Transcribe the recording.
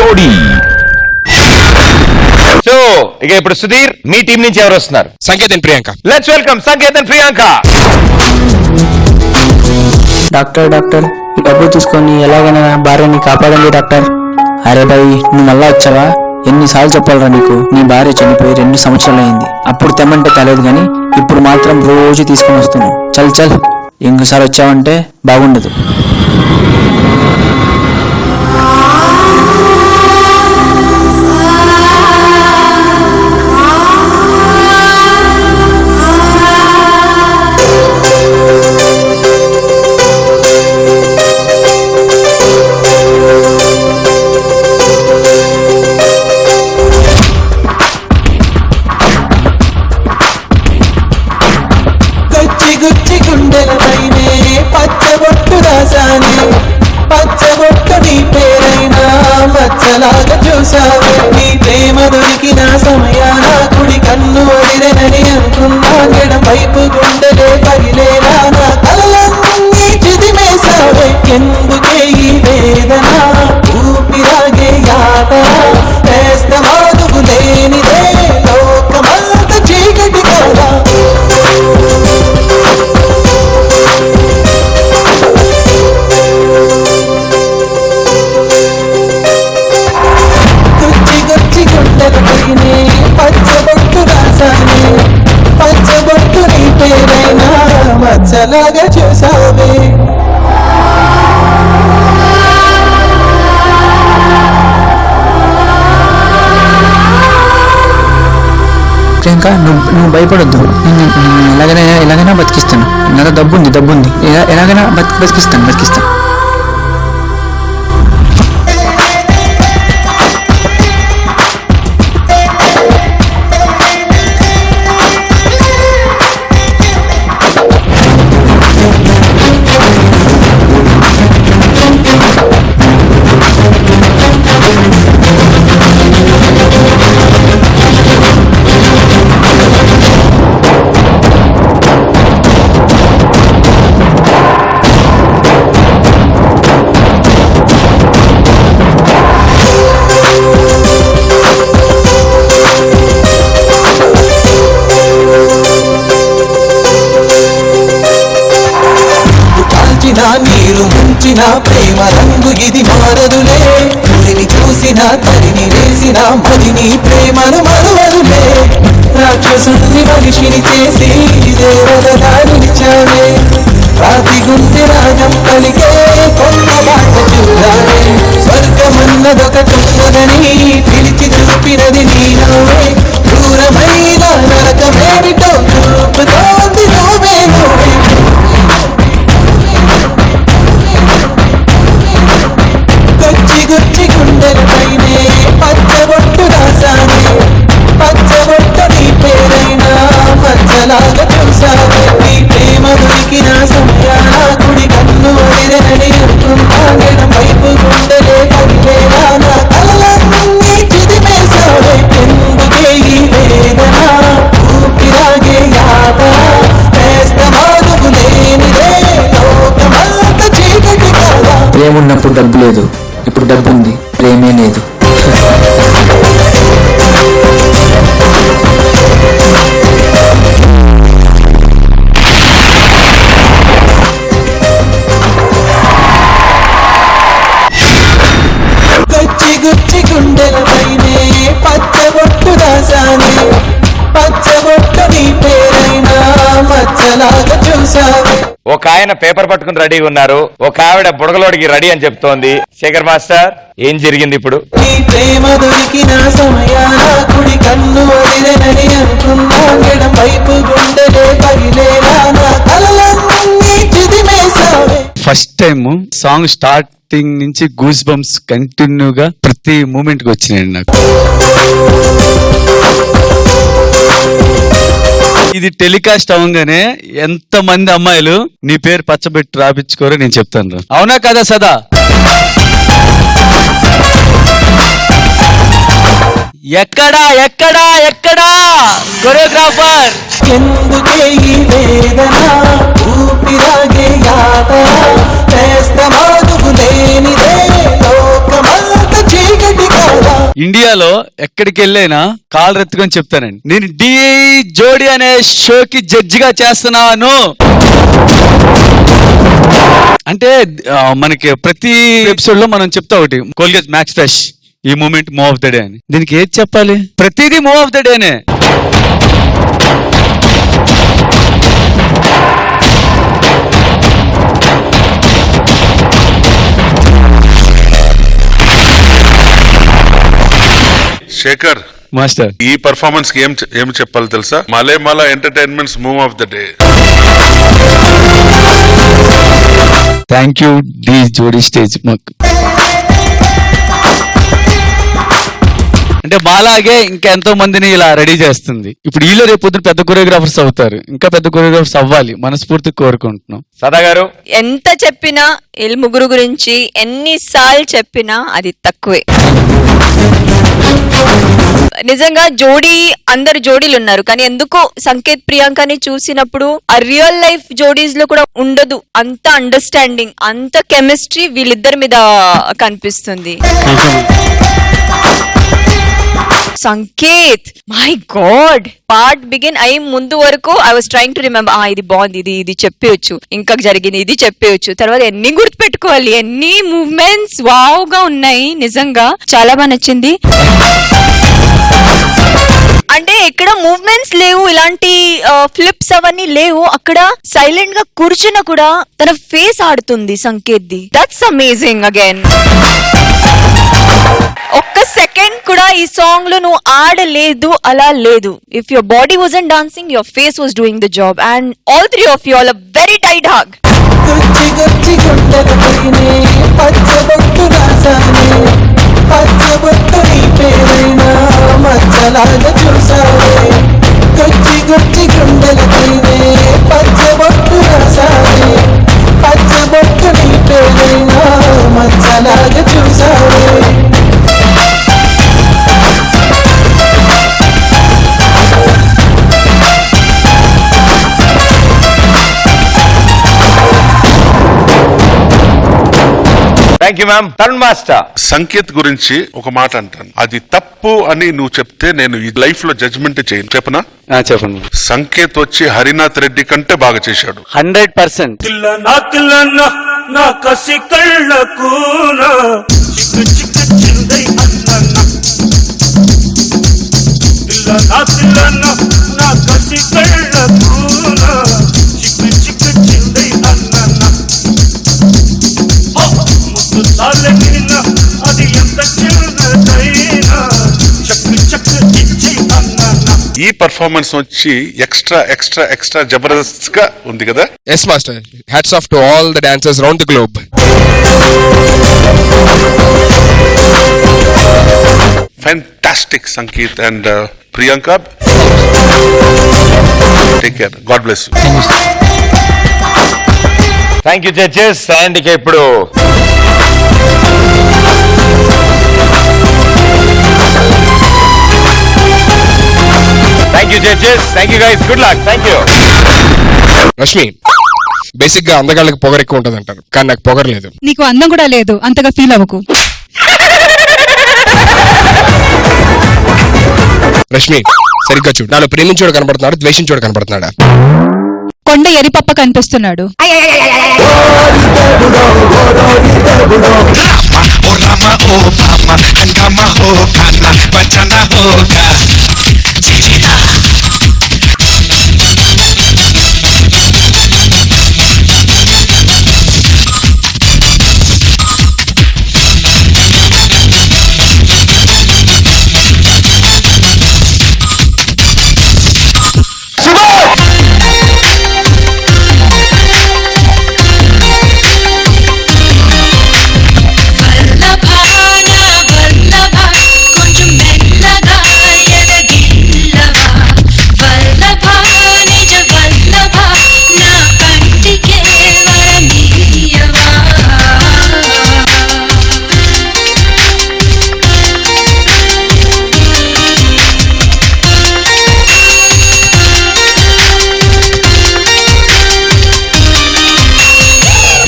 జోడీ. సో ఇక ఇప్పుడు సుధీర్, మీ టీం నుంచి ఎవరు వస్తున్నారు? Sanket and Priyanka. Let's welcome Sanket and Priyanka. Doctor డబ్బు తీసుకొని ఎలాగైనా భార్యని కాపాడండి డాక్టర్. అరే భాయ్, నువ్వు మళ్ళా వచ్చావా? ఎన్నిసార్లు చెప్పాలరా నీకు? నీ భార్య చనిపోయి 2 సంవత్సరాలు అయింది. అప్పుడు తెమ్మంటే తలేదు గాని ఇప్పుడు మాత్రం రోజు తీసుకొని వస్తున్నావు. చల్ ఇంకోసారి వచ్చావంటే బాగుండదు. గుచ్చి గుండెలపైనే పచ్చబొట్టు రాసానే, పచ్చబొట్టు నీ పేరైనా మచ్చలాగా చూసావే. నీ ప్రేమ దొరికిన సమయాన కుడి కన్ను వదిలేనని అనుకున్నా, ఎడం వైపు గుండెలే పగిలేనా, నా కలలన్నీ చిదిమేసావే. ఎందుకే ఈ వేదన, ఊపిరాగే యాతన, వేస్తమాదుగు లేనిదే లోకమంత చీకటి కదా. పచ్చబొట్టు రాసానే, పచ్చబొట్టు నీ పేరైనా మచ్చలాగా చూసావే. ప్రియాంక, నువ్వు భయపడొద్దు. ఎలాగైనా బతికిస్తాను. నా డబ్బుంది ఎలాగైనా బతికిస్తాను. నీరు ముంచిన ప్రేమ రంగు ఇది మారదులే. పులిని చూసిన తరిని వేసిన మదిని ప్రేమను మరువరులే. రాక్షసుని మనిషిని చేసి దేవతగా నిలిచావే. రాతి గుండె రాజం పలికే కొత్త బాట చూడాలే. స్వర్గమన్నదొకటున్నదని పిలిచి చూపినది నీ నవ్వే. దూరమైన నరకమేమిటో చూపుతోంది నువ్వే. గుచ్చి గుండెలపైనే పచ్చబొట్టు రాసానే, పచ్చబొట్టు నీ పేరైనా మచ్చలాగా చూసావే. నీ ప్రేమ దొరికిన సమయాన కుడి కన్ను వదిలేనని అనుకున్నా, ఎడం వైపు గుండెలే పగిలేనా, నా కలలన్నీ చిదిమేసావే. ఎందుకే ఈ వేదన, ఊపిరాగే యాతన, వేస్తమాదుగు లేనిదే లోకమంత చీకటి కదా. ప్రేమున్నప్పుడు డబ్బు లేదు, ఇప్పుడు డబ్బు ఉంది, ప్రేమే లేదు. గుచ్చి గుండెలపైనే పచ్చబొట్టు రాసానే, పచ్చబొట్టు నీ పేరైనా మచ్చలాగా చూసావే. ఒక ఆయన పేపర్ పట్టుకుని రెడీగా ఉన్నారు, ఒక ఆవిడ బుడగలోడికి రెడీ అని చెప్తోంది. శేఖర్ మాస్టర్, ఏం జరిగింది ఇప్పుడు? నీ ప్రేమ దొరికిన సమయాన కుడి కన్ను వదిలేనని అనుకున్నా, ఎడం వైపు గుండెలే పగిలేనా, నా కలలన్నీ చిదిమేసావే. ఫస్ట్ టైం సాంగ్ స్టార్టింగ్ నుంచి గూస్ బంప్స్ కంటిన్యూగా ప్రతి మూమెంట్ కి వచ్చినాయండి నాకు. ఇది టెలికాస్ట్ అవ్వగానే ఎంత మంది అమ్మాయిలు నీ పేరు పచ్చబెట్టి రాపించుకోరో నేను చెప్తాను. అవునా కదా సదా? ఎక్కడా కొరియోగ్రాఫర్? ఎందుకే ఈ వేదన, ఊపిరాగే యాతన, వేస్తమాదుగు లేనిదే లోకమంత చీకటి. ఇండియాలో ఎక్కడికి వెళ్ళైనా కాళ్ళు ఎత్తుకొని చెప్తానండి, నేను డి జోడి అనే షోకి జడ్జిగా చేస్తున్నాను. అంటే మనకి ప్రతి ఎపిసోడ్ లో మనం చెప్తా ఒకటి, కోల్గేట్ మ్యాక్స్ ఫ్రెష్ ఈ moment move of the day అని. దీనికి ఏది చెప్పాలి? ప్రతిదీ మూవ్ ఆఫ్ ద డేనే. శేఖర్ మాస్టర్, ఈ పర్ఫార్మెన్స్ కి ఏం చెప్పాలి తెలుసా? మలే entertainments move of the day. Thank you Dhee Jodi stage. మాకు అంటే మాలాగే ఇంకా ఎంతో మందిని ఇలా రెడీ చేస్తుంది. ఇప్పుడు వీళ్ళు రేపు పొద్దున పెద్ద కొరియోగ్రాఫర్స్ అవుతారు, ఇంకా పెద్ద కొరియోగ్రాఫర్స్ అవ్వాలి మనస్ఫూర్తిగా కోరుకుంటున్నాం. సదా గారు, ఎంత చెప్పినా వీళ్ళ ముగ్గురు గురించి ఎన్నిసార్లు చెప్పినా అది తక్కువే. నిజంగా జోడీ, అందరు జోడీలు ఉన్నారు, కానీ ఎందుకో సంకేత్ ప్రియాంకని చూసినప్పుడు ఆ రియల్ లైఫ్ జోడీస్ లో కూడా ఉండదు అంత అండర్స్టాండింగ్, అంత కెమిస్ట్రీ వీళ్ళిద్దరి మీద కనిపిస్తుంది. Sanket, my God, part begin అయ్యి ముందు వరకు I was trying to remember, ఇది బాగుంది, ఇది చెప్పేయచ్చు, ఇంకా జరిగింది ఇది చెప్పేయచ్చు, తర్వాత ఎన్ని గుర్తుపెట్టుకోవాలి, ఎన్ని మూవ్మెంట్స్ వావ్ గా ఉన్నాయి. నిజంగా చాలా బాగా నచ్చింది. అంటే ఇక్కడ మూవ్మెంట్స్ లేవు, ఇలాంటి ఫ్లిప్స్ అవన్నీ లేవు, అక్కడ సైలెంట్ గా కూర్చున్న కూడా తన ఫేస్ ఆడుతుంది Sanket the. That's amazing again. ఒక్క సెకండ్ కూడా ఈ సాంగ్ లో నువ్వు ఆడలేదు, అలా లేదు. If your body wasn't dancing, your face was doing the job. And all three of you all a very tight hug. గుచ్చి గుండెలపైనే పచ్చబొట్టు రాసానే, పచ్చబొట్టు నీ పేరైనా మచ్చలాగా చూసావే. గుచ్చి గుండెలపైనే పచ్చబొట్టు రాసానే, పచ్చబొట్టు నీ పేరైనా మచ్చలాగా చూసావే. Thank you ma'am. Tarun master, Sanket గురించి ఒక మాట అంటాను, అది తప్పు అని నువ్వు చెప్తే నేను ఈ లైఫ్ లో జడ్జ్మెంట్ చేయను. చెప్పనా? చెప్పండి. సంకేత్ వచ్చి హరినాథ్ రెడ్డి కంటే బాగా చేశాడు. 100%. తిల్లనా నా కసి కళ్ళకు చిక్కు చిక్కు చిందై అన్న. తిల్లనా నా కసి కళ్ళకు చిక్కు చిక్కు చిందై అన్న. ముద్దు చాలకిన అది ఎంత చిన్నదైనా చక్కు చక్కు ఇచ్చి అన్న. ఈ పర్ఫార్మెన్స్ వచ్చి ఎక్స్ట్రా జబర్దస్త్ గా ఉంది కదా? Yes, master. Hats off to all the dancers around the globe. Fantastic, Sankeet and Priyanka. Take care. God bless you. Thank you judges. And ఇక ఇప్పుడు thank you judges. Thank you guys. Good luck. Thank you. Rashmi, basic గా అందగాళ్ళకి పొగరు ఎక్కువ ఉంటది అంటారు, కానీ నాకు పొగరు లేదు. నీకు అందం కూడా లేదు, అంతగా ఫీల్ అవ్వకు. రష్మి, సరిగ్గా చూడు, నాలో ప్రేమించోడు కనబడుతున్నాడు, ద్వేషించోడు కనబడుతున్నాడా? కొండ ఎరిపప్ప కనిపిస్తున్నాడు.